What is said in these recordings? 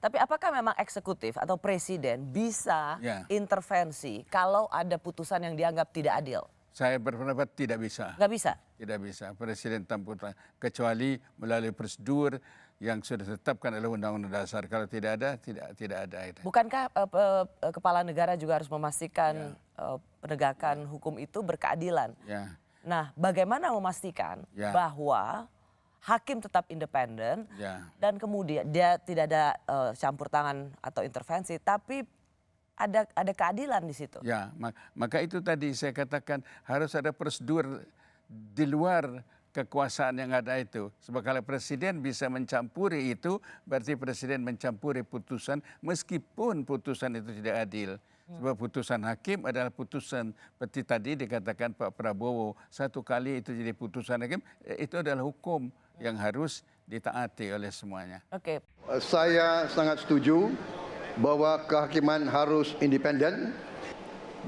Tapi apakah memang eksekutif atau presiden bisa Ya. intervensi kalau ada putusan yang dianggap tidak adil? Saya berpendapat tidak bisa. Nggak bisa? Tidak bisa. Presiden tanpa kecuali melalui prosedur yang sudah ditetapkan oleh Undang-Undang Dasar. Kalau tidak ada, tidak ada. Bukankah kepala negara juga harus memastikan penegakan hukum itu berkeadilan? Ya. Nah, bagaimana memastikan bahwa hakim tetap independen dan kemudian dia tidak ada campur tangan atau intervensi, tapi ada keadilan di situ? Ya, maka itu tadi saya katakan harus ada prosedur di luar kekuasaan yang ada itu. Sebab kalau presiden bisa mencampuri itu, berarti presiden mencampuri putusan meskipun putusan itu tidak adil. Sebab putusan hakim adalah putusan seperti tadi dikatakan Pak Prabowo, satu kali itu jadi putusan hakim, itu adalah hukum yang harus ditaati oleh semuanya. Oke. Saya sangat setuju bahwa kehakiman harus independen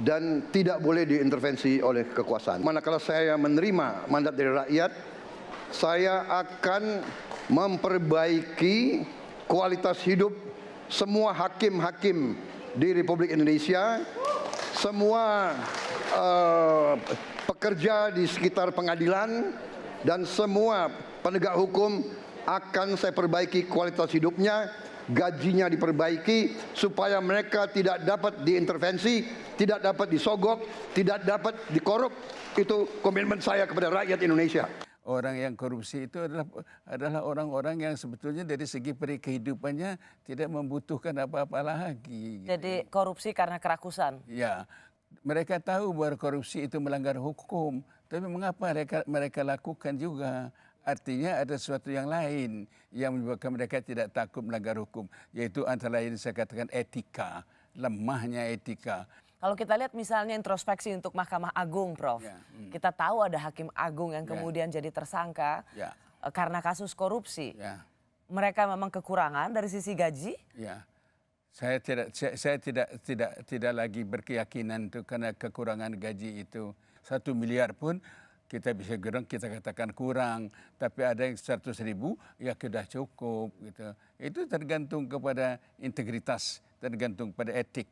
dan tidak boleh diintervensi oleh kekuasaan. Manakala saya menerima mandat dari rakyat, saya akan memperbaiki kualitas hidup semua hakim-hakim di Republik Indonesia, semua pekerja di sekitar pengadilan, dan semua penegak hukum akan saya perbaiki kualitas hidupnya, gajinya diperbaiki supaya mereka tidak dapat diintervensi, tidak dapat disogok, tidak dapat dikorup. Itu komitmen saya kepada rakyat Indonesia. Orang yang korupsi itu adalah orang-orang yang sebetulnya dari segi kehidupannya tidak membutuhkan apa-apa lagi. Jadi korupsi karena kerakusan? Ya, mereka tahu bahwa korupsi itu melanggar hukum, tapi mengapa mereka lakukan juga? Artinya ada sesuatu yang lain yang menyebabkan mereka tidak takut melanggar hukum, yaitu antara lain saya katakan etika, lemahnya etika. Kalau kita lihat misalnya introspeksi untuk Mahkamah Agung, Prof. Kita tahu ada Hakim Agung yang kemudian jadi tersangka karena kasus korupsi. Mereka memang kekurangan dari sisi gaji? Ya, saya tidak lagi berkeyakinan itu karena kekurangan gaji itu. 1 miliar pun kita bisa kita katakan kurang, tapi ada yang 100.000 ya sudah cukup gitu. Itu tergantung kepada integritas, tergantung pada etik.